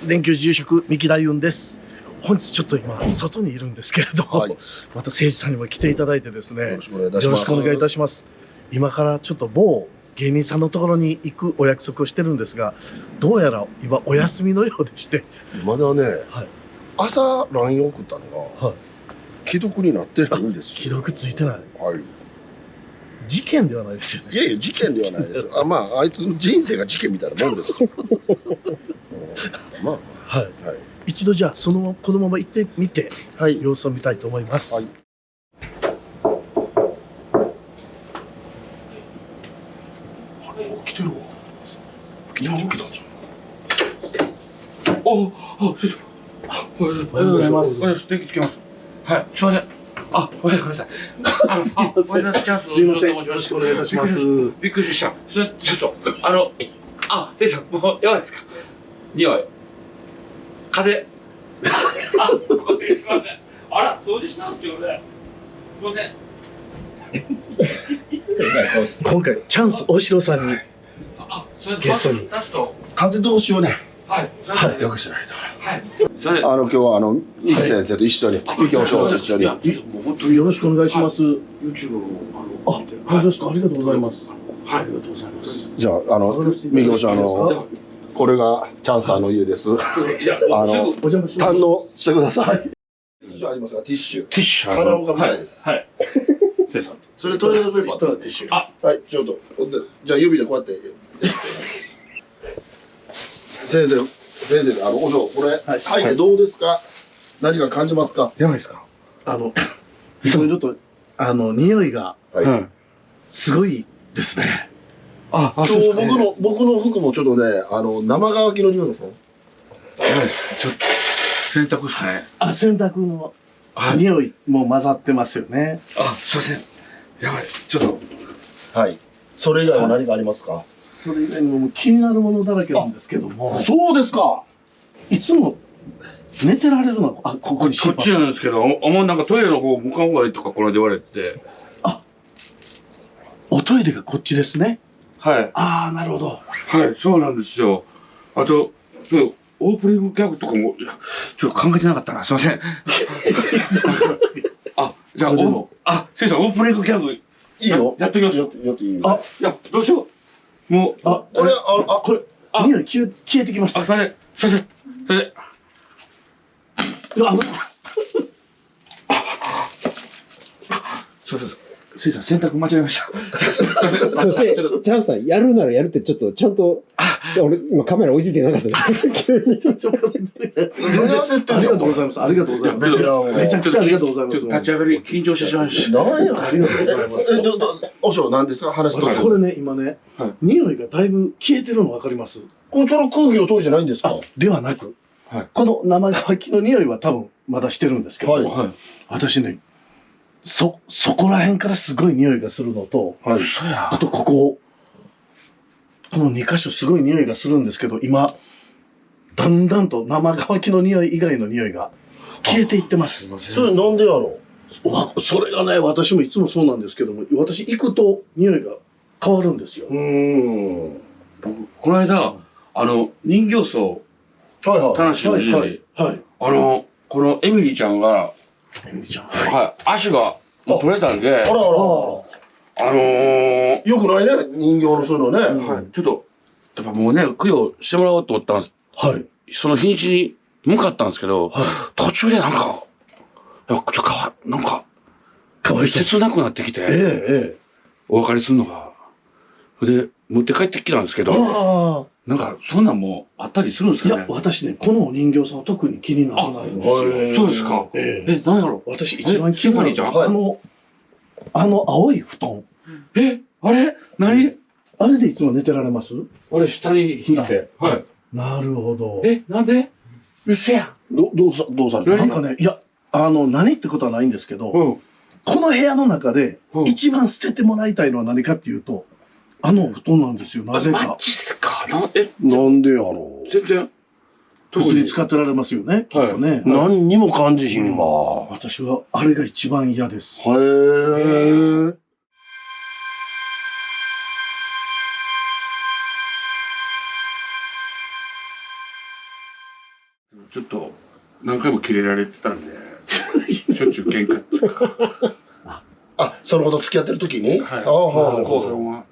連休自由食三木大雲です。本日ちょっと今外にいるんですけれども、はい、また誠司さんにも来ていただいてですね、よろしくお願いいたします。よろしくお願いいたします。今からちょっと某芸人さんのところに行くお約束をしてるんですが、どうやら今お休みのようでして、まだね、はい、朝 LINE 送ったのが、はい、既読になってないんですよ。既読ついてない。はい。事件ではないですよね。いやいや、事件ではないです。まあ、あいつの人生が事件みたいなもんですから。まあ、はい。はい、一度じゃあ、このまま行ってみて、はい、様子を見たいと思います。はい。あれ、起きてるわ。起きたんじゃん。先生。おはようございます。電気つけます。はい、すみません。ごめんなさい。すいません。よろしくお願いいたします。びっくりした。ちょっと、先生、もう、やばいですか。匂い。風。すみません。あら、掃除したんですけどね。すみません。今回、チャンス大城さんに、ゲストに。風通しをね、はい。よくしないと。はい。今日は三木先生と一緒に、三木和尚と一緒に。もう本当によろしくお願いします。YouTube の、本当ですか。ありがとうございます。はい、ありがとうございます。じゃあ、三木和尚、これがチャンさんの家です。堪能してください。ティッシュありますか、ティッシュ。ティッシュ。鼻緒が見ないです。はい。それトイレットペーパーとティッシュ。はい、ちょっと。じゃあ指でこうやって。先生、お嬢、これ、書いてどうですか？何か感じますか？やばいですか？いろいろと、匂いが、すごいですね。今日僕の服もちょっとね、生乾きの匂いですね。ちょっと、洗濯ですかね。洗濯の匂いも混ざってますよね。すいません。やばい、ちょっと。はい。それ以外は何かありますか？それ以外にも気になるものだらけなんですけども。そうですか。いつも寝てられるのは、ここにこっちなんですけど、なんかトイレの方向かん方がいいとかこれで言われて。おトイレがこっちですね。はい。なるほど。はい、そうなんですよ。あと、オープニングギャグとかも、ちょっと考えてなかったな。すいません。じゃあ、先生、オープニングギャグ。いいよ。やってきます。やっていいよ。いや、どうしよう。もう。これ、匂い消えてきました。先生。先生、洗濯間違えました。そして、チャンさん、やるならやるってちょっと、ちゃんと、俺、今カメラ追いついてなかったです。急に。ありがとうございます。ありがとうございます。めちゃくちゃありがとうございます。立ち上がり、緊張してしまいました。ありがとうございます。おしょう、何ですか？話してこれね、今ね、匂いがだいぶ消えてるの分かります？これ、その空気の通りじゃないんですか？ではなく、この生乾きの匂いは多分まだしてるんですけど、私ね、そこら辺からすごい匂いがするのと、あとこの2箇所すごい匂いがするんですけど、今、だんだんと生乾きの匂い以外の匂いが消えていってます。それなんでやろう？それがね、私もいつもそうなんですけども、私行くと匂いが変わるんですよ。この間、人形荘、田無の家で、このエミリーちゃんが、足が取れたんで、よくないね、人形のそういうのね。ちょっと、やっぱもうね、供養してもらおうと思ったんです。その日にちに向かったんですけど、途中でなんか切なくなってきて、お別れするのが。で、持って帰ってきたんですけど、なんか、そんなんもあったりするんですかね？いや、私ね、このお人形さんは特に気にならないんですよ。そうですか。何やろ？私一番気になるのは、青い布団。あれ何？あれでいつも寝てられます？あれ、下に引いて。なるほど。なんで？うっせや。どうされる？なんかね、いや、何ってことはないんですけど、この部屋の中で一番捨ててもらいたいのは何かっていうと、布団なんですよ、なぜか。マジっすか？なんでやろう？全然。普通に使ってられますよね、きっとね。何にも感じひんわ。私はあれが一番嫌です。へー。ちょっと何回もキレられてたんで、しょっちゅう喧嘩っていうか。あ、そのこと付き合ってる時に？はい。後半は。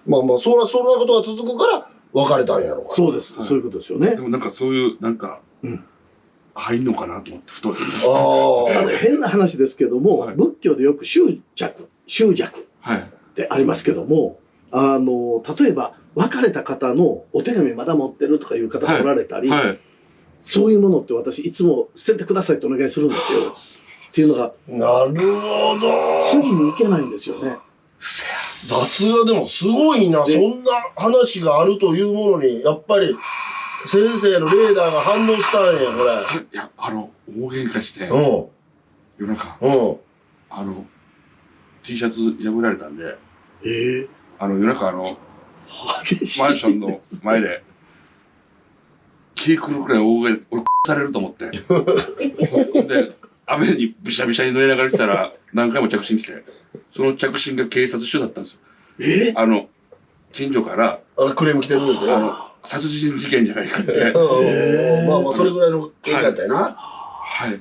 まあまあ、そんなことが続くから別れたんやろ。そうです。そういうことですよね。でもなんかそういう、なんか、入んのかなと思って、ふと。変な話ですけども、仏教でよく執着ってありますけども、例えば、別れた方のお手紙まだ持ってるとかいう方がおられたり、そういうものって私いつも捨ててくださいってお願いするんですよ。っていうのが、なるほど。次に行けないんですよね。さすがでもすごいな。そんな話があるというものに、やっぱり先生のレーダーが反応したんや、これ。いや、大喧嘩して、夜中、T シャツ破られたんで、夜中マンションの前で、気狂うくらい大声、俺されると思って。で、雨にびしゃびしゃに乗りながら来たら、何回も着信来て、その着信が警察署だったんですよ。近所から、クレーム来てるんですよ。殺人事件じゃないかって。まあまあ、それぐらいの喧嘩やったよな。はい。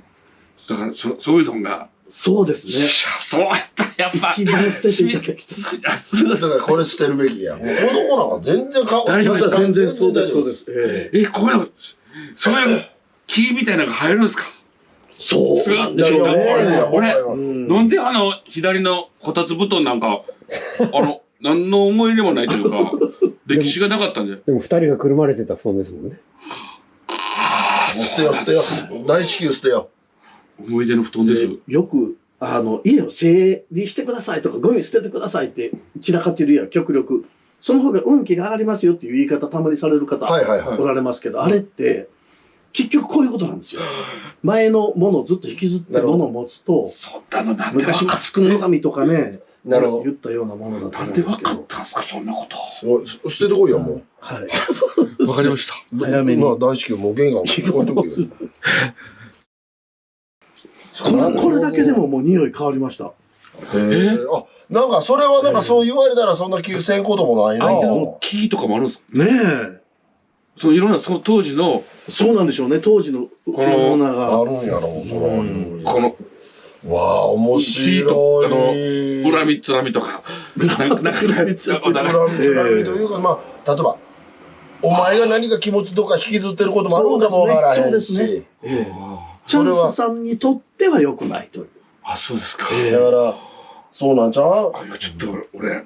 だから、そういうのが、そうですね。そうやった、やっぱ。一番捨てていただきたい。だからこれ捨てるべきや。子供なんか全然大丈夫です。全然そうです、そうです。これ、そういう木みたいなのが入るんですか？そうなんでしょうね。俺、なんで左のこたつ布団なんか、何の思い入れもないというか、歴史がなかったんで。でも二人がくるまれてた布団ですもんね。もう捨てよ、捨てよ。大至急捨てよ。思い出の布団です。よく、家を整理してくださいとか、ゴミ捨ててくださいって散らかってる家は極力、その方が運気が上がりますよっていう言い方たまにされる方おられますけど、あれって、結局こういうことなんですよ。前のものをずっと引きずってるものを持つと、昔マスクの紙とかね、言ったようなものだったんですけど。なんで分かったんですか、そんなこと。捨ててこいや、もう。はい。わかりました。早めに。まあ、大至急、もう玄関置いとくよ。これだけでももう匂い変わりました。へえ。あ、なんかそれはなんかそう言われたらそんな気せんこともないな。相手の木とかもあるんですかねえ。いろんな、その当時の。そうなんでしょうね、当時のものが。あるんやろ、その。この。わあ、面白い。恨みつらみとか。恨みつらみというか、まあ、例えば、お前が何か気持ちとか引きずってることもあるかもわからへんし。チャンスさんにとっては良くないという。あ、そうですか。だから、そうなんちゃう？ちょっと俺、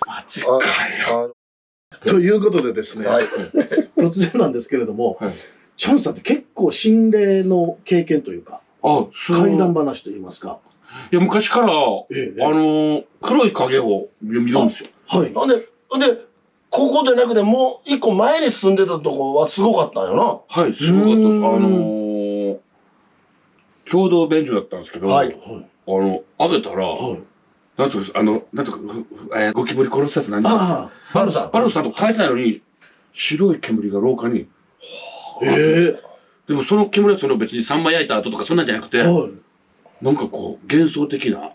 マジかよ。ということでですね、突然なんですけれども、チャンスさんって結構心霊の経験というか、怪談話といいますか。いや、昔から、黒い影を見るんですよ。はい。ほんで、ここじゃなくてもう一個前に住んでたとこはすごかったんよな。はい、すごかったです。共同便所だったんですけど、開けたら、なんとか、ゴキブリ殺すやつ何でしたっけ？バルさんと書いてないのに、白い煙が廊下に。でもその煙は別にサンマ焼いた後とかそんなんじゃなくて、なんかこう、幻想的な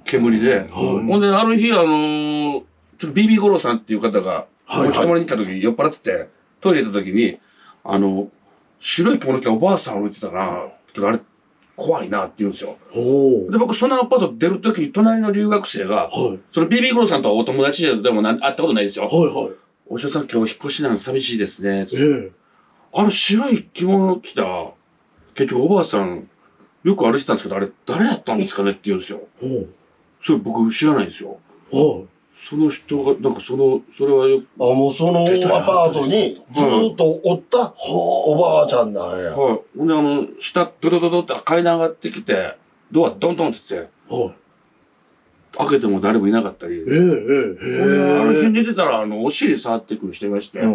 煙で、ほんで、ある日、ちょっと BB 五郎さんっていう方が、お泊まりに行った時に酔っ払ってて、トイレ行った時に、白い着物着たおばあさん歩いてたな、ちょっとあれ、怖いなって言うんですよ。で、僕そのアパート出る時に隣の留学生が、その BB 五郎さんとはお友達でも会ったことないですよ。お医者さん今日引っ越しなの寂しいですね。白い着物着た、結局おばあさん、よく歩いてたんですけど、あれ誰やったんですかねって言うんですよ。それ僕知らないんですよ。その人が、なんかそれはよく。もうそのアパートにずーっとおったおばあちゃんなんや。はい。ほんで下、ドドドドって階段上がってきて、ドアドンドンって言って、開けても誰もいなかったり。あの日寝てたら、お尻触ってくる人いまして、や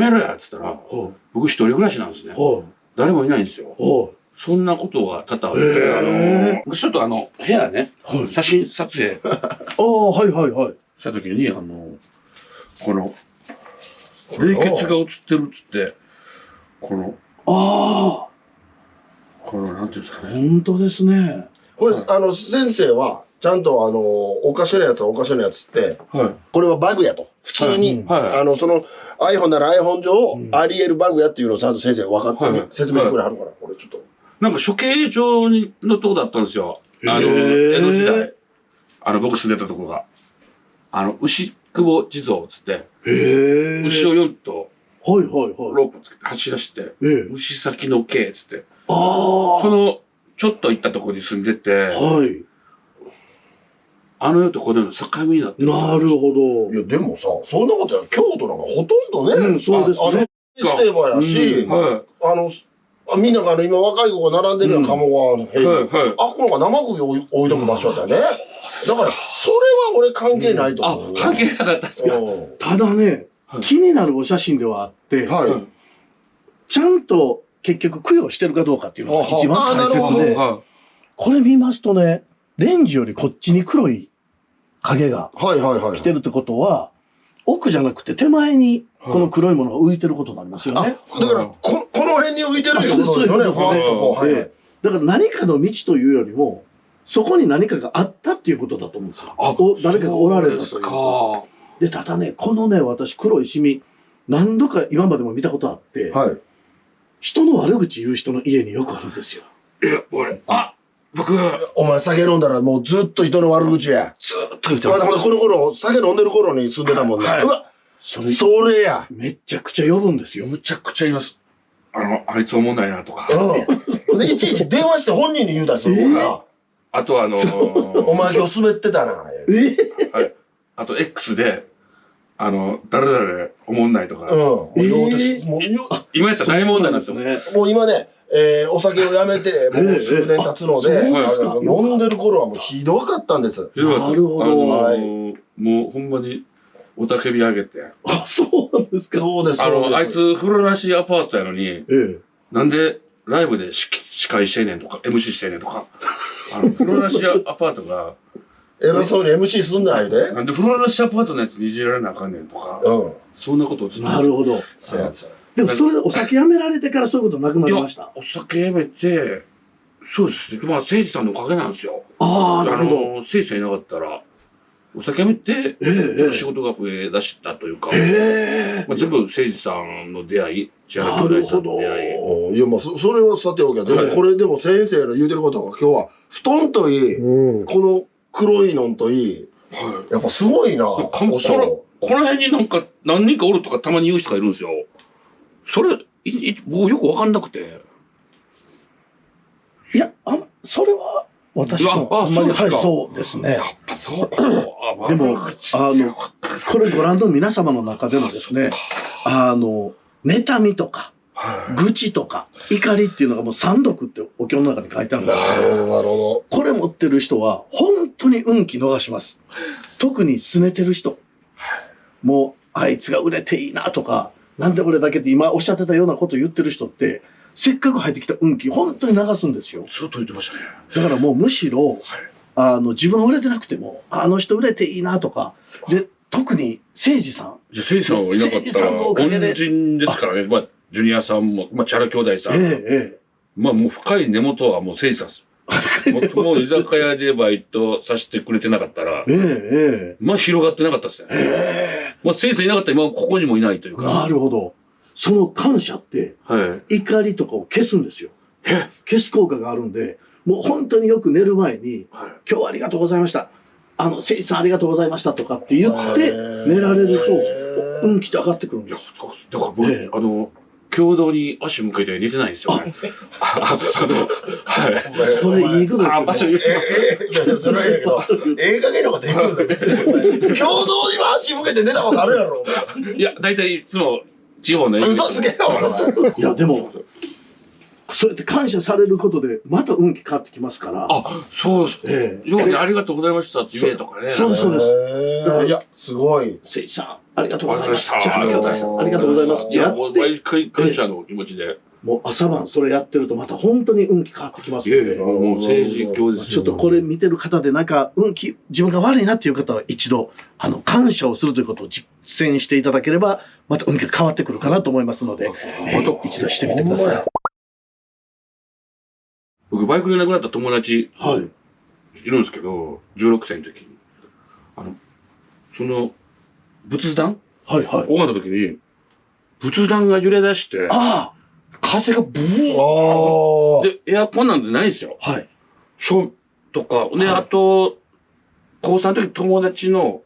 めろやって言ったら、僕一人暮らしなんですね。誰もいないんですよ。そんなことが多々あって、ちょっと部屋ね、写真撮影。した時に、この、霊血が映ってるっつって、この、なんていうんですかね。本当ですね。これ、先生は、ちゃんとおかしなやつはおかしなやつって、これはバグやと。普通に、その iPhone なら iPhone 上、あり得るバグやっていうのをちゃんと先生分かってね、説明してくれはるから、これちょっと。なんか処刑場のとこだったんですよ。江戸時代。僕住んでたとこが。牛久保地蔵つって、牛を4頭、ロープつけて走らして、牛先の刑つって、その、ちょっと行ったところに住んでて、世とこの世の境目になってる。なるほど。いや、でもさ、そんなことや京都なんかほとんどね、そうですね。ステーバーやし、みんなが今若い子が並んでるやん、鴨川の辺。あ、このが生首置いとく場所だよね。だから、それは俺関係ないと思う。関係なかったっすか。ただね、気になるお写真ではあって、ちゃんと結局供養してるかどうかっていうのが一番大切で、これ見ますとね、レンジよりこっちに黒い影が来てるってことは、奥じゃなくて手前にこの黒いものが浮いてることになりますよね。だから、この辺に浮いてるってことですよね。だから何かの道というよりも、そこに何かがあったっていうことだと思うんですよ。誰かがおられたというか。で、ただね、このね、私黒いシミ、何度か今までも見たことあって、人の悪口言う人の家によくあるんですよ。僕、お前酒飲んだらもうずっと人の悪口や。ずっと言ってます。この頃、酒飲んでる頃に住んでたもんね。うわ、それや。めちゃくちゃ呼ぶんですよ。むちゃくちゃ言います。あいつおもんないなとか。で、いちいち電話して本人に言うたりするから。あとお前今日滑ってたな。あと X で、誰々おもんないとか。今やったら大問題なんですよ。もう今ね、お酒をやめて、もう数年経つので、飲んでる頃はもうひどかったんです。なるほど。もうほんまに、おたけび上げて。そうなんですか。そうです。あいつ風呂なしアパートやのに、なんでライブで司会してんねんとか、MC してんねんとか、風呂なしアパートが、偉そうに MC すんないで。なんで風呂なしアパートのやつにいじられなあかんねんとか、そんなことをずっと。なるほど。でもそれでお酒やめられてからそういうことなくなりました？お酒やめて、そうですね。まあ、誠司さんのおかげなんですよ。なるほど。誠司さんいなかったら、お酒やめて、ちょっと仕事が増え出したというか、全部誠司さんの出会い、千原兄弟さんの出会い。いや、まあ、それはさておきや。でも、これでも先生の言うてることが今日は、布団といい、この黒いのといい、やっぱすごいな。この辺になんか何人かおるとかたまに言う人がいるんですよ。それ、僕よくわかんなくて。いや、それは、私もあんまり、そうですね。やっぱそうか。でも、これご覧の皆様の中でもですね、妬みとか、愚痴とか、怒りっていうのがもう三毒ってお経の中に書いてあるんですけど、なるほど。これ持ってる人は、本当に運気逃します。特に拗ねてる人。もう、あいつが売れていいなとか、なんで俺だけって今おっしゃってたようなこと言ってる人って、せっかく入ってきた運気、本当に流すんですよ。ずっと言ってましたね。だからもうむしろ、自分は売れてなくても、あの人売れていいなとか、で、特に誠司さん。じゃ誠司さんはいなかったら、恩人ですからね。まあ、ジュニアさんも、まあ、チャラ兄弟さん。まあ、もう深い根元はもう誠司さんです。もう居酒屋でバイトさせてくれてなかったら、まあ広がってなかったですね。まあ誠司さんいなかったら今ここにもいないというか。なるほど。その感謝って、怒りとかを消すんですよ。消す効果があるんで、もう本当によく寝る前に、今日はありがとうございました。誠司さんありがとうございましたとかって言って寝られると、運気って上がってくるんです。だから僕、共同に足向けて寝てないんですよね。それいいことですよね。それはいいけど、ええ加減なこと言うんだよ。共同には足向けて寝たことあるやろ。いや、大体いつも地方の嘘つけよ、いや、でも、そうやって感謝されることで、また運気変わってきますから。そうです。よくね、ありがとうございましたって言えとかね。そうです、そうです。いや、すごい。誠司さん、ありがとうございました。ありがとうございます。いや、もう毎回感謝の気持ちで。もう朝晩それやってるとまた本当に運気変わってきますので。もう政治教ですよ。ちょっとこれ見てる方でなんか運気、自分が悪いなっていう方は一度、感謝をするということを実践していただければ、また運気が変わってくるかなと思いますので、一度してみてください。僕、バイクで亡くなった友達、いるんですけど、16歳の時に。その、仏壇はいはい。拝んだ時に、仏壇が揺れ出して、風がブーンで、エアコンなんてないんですよ。はい。とか、で、あと、高3の時友達の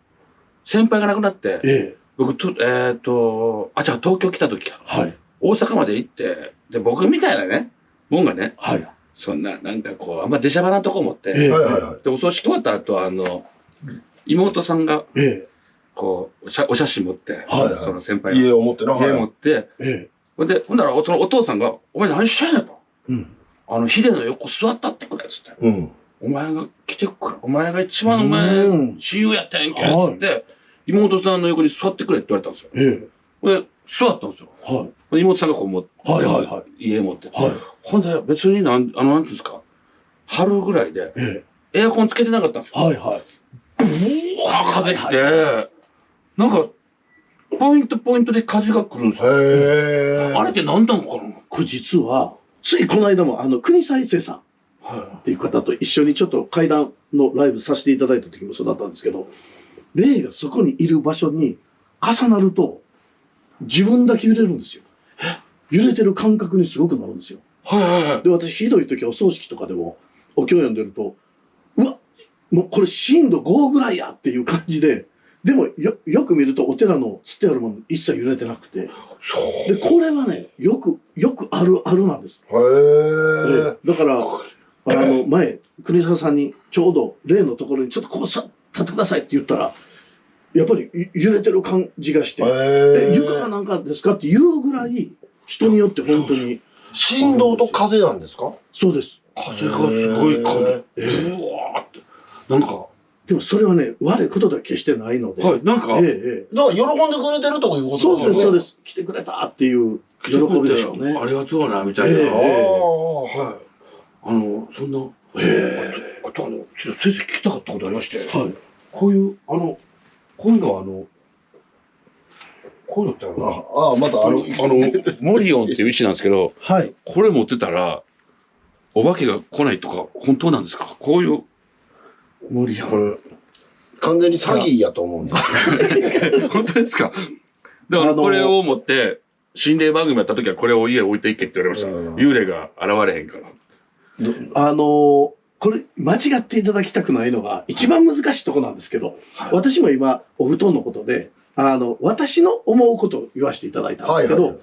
先輩が亡くなって、僕じゃあ東京来た時か。はい。大阪まで行って、で、僕みたいなね、もんがね、はい。そんな、なんかこう、あんま出しゃばなとこ持って、で、お葬式終わった後、妹さんが、こう、お写真持って、その先輩家を持ってな、家持って、ほんで、ほんなら、そのお父さんが、お前何してんねんと。ヒデの横座ったってくれ、つって。お前が来てくれ、お前が一番親友やったんやんけ、つって、妹さんの横に座ってくれって言われたんですよ。で、座ったんですよ。妹さんがこう家持って。ほんで、別になんていうんですか、春ぐらいで、エアコンつけてなかったんですよ。風来て、なんか、ポイントで風が来るんですよ。あれって何なのかな。これ実は、ついこの間も国再生さんっていう方と一緒にちょっと対談のライブさせていただいた時もそうだったんですけど、霊がそこにいる場所に重なると、自分だけ揺れるんですよ。揺れてる感覚にすごくなるんですよ。で、私ひどい時お葬式とかでもお経読んでると、うわ、もうこれ震度5ぐらいやっていう感じで、でもよく見るとお寺のつってあるもの一切揺れてなくて。で、これはね、よくあるなんです。だから、前、国沢さんにちょうど霊のところにちょっとこう立ってくださいって言ったら、やっぱり揺れてる感じがして、床がなんかですかっていうぐらい、人によって本当に。振動と風なんですか？そうです。風がすごい風。うわーって。なんか、でもそれはね、悪いことでは決してないので。はい、なんか、だから喜んでくれてるということですよね。そうです。来てくれたっていう喜びでしょうね。ありがとうな、みたいな。はい。そんな、あと先生聞きたかったことありまして、こういうのってまたモリオンっていう石なんですけど、これ持ってたら、お化けが来ないとか、本当なんですか？こういう。モリオン。これ、完全に詐欺やと思うんです本当ですか？だからこれを持って、心霊番組やった時はこれを家置いていけって言われました。幽霊が現れへんから。これ、間違っていただきたくないのが、一番難しいとこなんですけど、私も今、お布団のことで、私の思うことを言わせていただいたんですけど、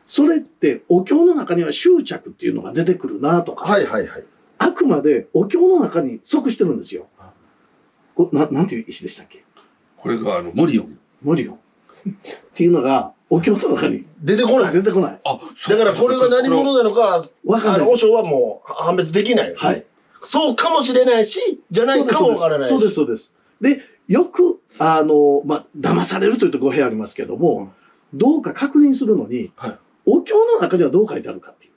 それって、お経の中には執着っていうのが出てくるなとか、あくまでお経の中に即してるんですよ。なんていう石でしたっけ？これがモリオン。モリオン。っていうのが、お経の中に出てこない。出てこない。だからこれが何者なのか、和尚はもう判別できない。そうかもしれないし、じゃないかもわからない。そうです。で、よく、騙されるというと語弊ありますけども、どうか確認するのに、お経の中にはどう書いてあるかっていう。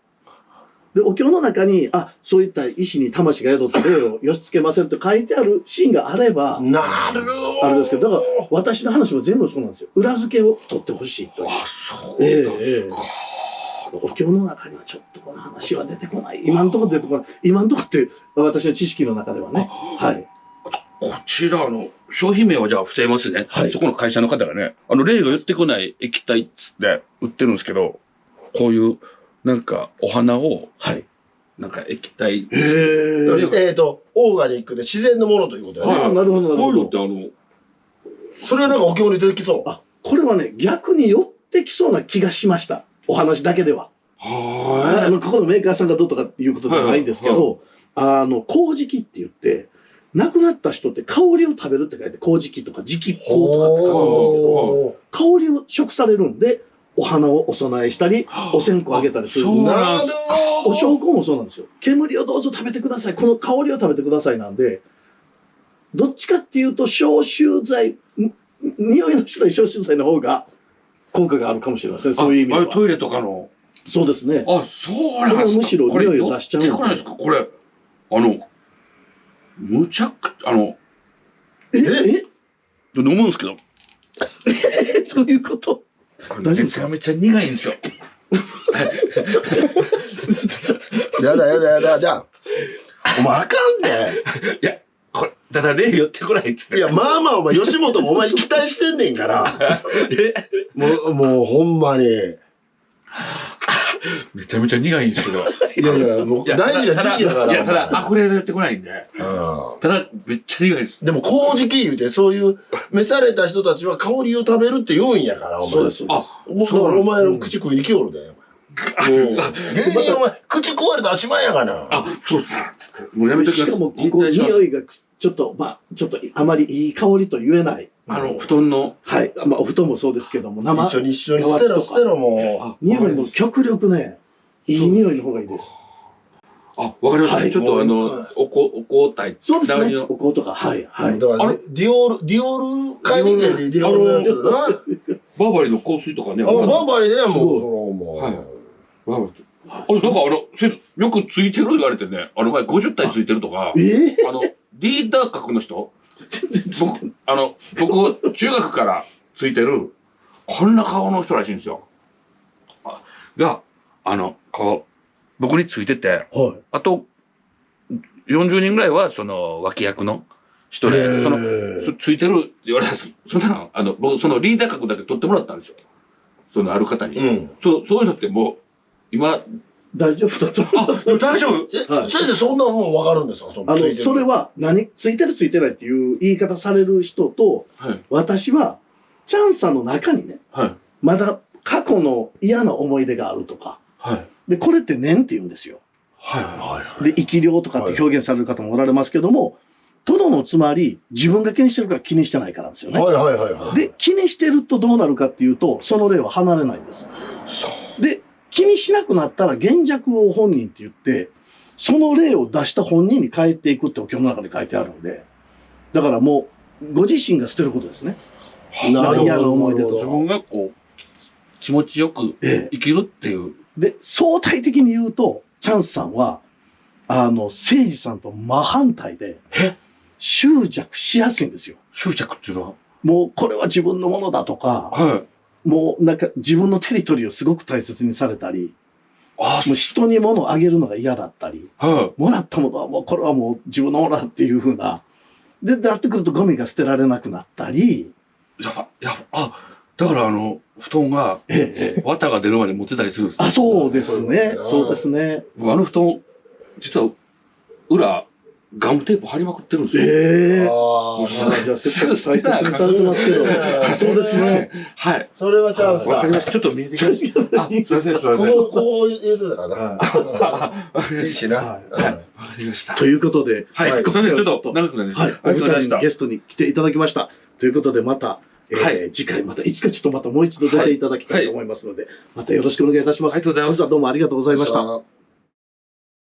で、お経の中に、そういった意志に魂が宿って霊を寄し付けませんと書いてあるシーンがあれば、なるほど。あれですけど、だから私の話も全部そうなんですよ。裏付けを取ってほしいという。そうですか。お経の中にはちょっとこの話は出てこない。今のところ出てこない。今のところって私の知識の中ではね。こちら商品名をじゃあ伏せますね。そこの会社の方がね、霊が寄ってこない液体っつって売ってるんですけど、こういう、なんか、お花を、なんか液体。オーガニックで自然のものということだよね。なるほど。こういうのってそれはなんかお経に出てきそう。これはね、逆に寄ってきそうな気がしました。お話だけでは。ここのメーカーさんがどうとかいうことではないんですけど、麹木って言って、亡くなった人って香りを食べるって書いて、麹木とか磁気香とかって書くんですけど、香りを食されるんで、お花をお供えしたり、お線香あげたりする。お焼香もそうなんですよ。煙をどうぞ食べてください。この香りを食べてくださいなんで、どっちかっていうと、消臭剤、匂いのしない消臭剤の方が効果があるかもしれません。そういう意味では。トイレとかの。そうですね。そうなんですか。これはむしろ匂いを出しちゃうんで。これですか、これ。むちゃく、飲むんですけど。どういうこと？めちゃめちゃ苦いんですよ。やだ。お前あかんで。いや、ただ例寄ってこないっつって。いや、まあまあお前、吉本もお前に期待してんねんから。もうほんまに。めちゃめちゃ苦いんですけど。いやいや、もう大事な時期やから。いや、ただ、悪霊が寄ってこないんで。ただ、めっちゃ苦いです。でも、麹菌言うて、そういう、召された人たちは香りを食べるって言うんやから、お前。そうです。だからお前の口食いに来よるで。芸人お前、口食われたらしまいやがな。そうっす。もうやめときます。しかも、ここ、匂いが、ちょっと、あまりいい香りと言えない。布団の。はい。お布団もそうですけども、一緒に捨てろもう。匂いも極力ね、いい匂いの方がいいです。わかりました。ちょっとお香体。そうですね。お香とか、はい。だから、ディオール買いに行けで、ディオールのやつだな。バーバリーの香水とかね。バーバリーでもう、はい。なんかよくついてる言われてね、前50体ついてるとか、リーダー格の人僕、中学からついてる、こんな顔の人らしいんですよ。が、僕についてて、あと、40人ぐらいは、脇役の人で、ついてるって言われたんですけど、僕、そのリーダー格だけ取ってもらったんですよ。ある方に。そういうのってもう、今、大丈夫だと思います。大丈夫？先生、そんなもんわかるんですか？それは、ついてるついてないっていう言い方される人と、私は、チャンさんの中にね、まだ過去の嫌な思い出があるとか、で、これって念って言うんですよ。で、生き量とかって表現される方もおられますけども、とどのつまり、自分が気にしてるか気にしてないからなんですよね。で、気にしてるとどうなるかっていうと、その例は離れないんです。で、気にしなくなったら現弱を本人って言って、その例を出した本人に変えていくってお経の中で書いてあるんで、だからもう、ご自身が捨てることですね。なるほど。思い出と自分が気持ちよく生きるっていう。で、相対的に言うと、チャンスさんは、誠治さんと真反対で、執着しやすいんですよ。執着っていうのはもう、これは自分のものだとか、もうなんか自分のテリトリーをすごく大切にされたり、もう人に物をあげるのが嫌だったり、もらったものはもうこれはもう自分のものだっていう風な。で、なってくるとゴミが捨てられなくなったり。だから布団が、綿が出るまで持ってたりするんです。そうですね。そうですね。僕布団、実は裏、ガムテープ貼りまくってるんですよ。じゃあ、せっかく大切にされてますけど。そうですね。はい。それはチャンスさん。わかりました。ちょっと見えてきました。すいません、こう入れてたかな。いいしな。わかりました。ということで、はい。ちょっと長くなりました。お二人にゲストに来ていただきました。ということで、また、次回いつかちょっとまたもう一度出ていただきたいと思いますので、またよろしくお願いいたします。ありがとうございます。どうもありがとうございました。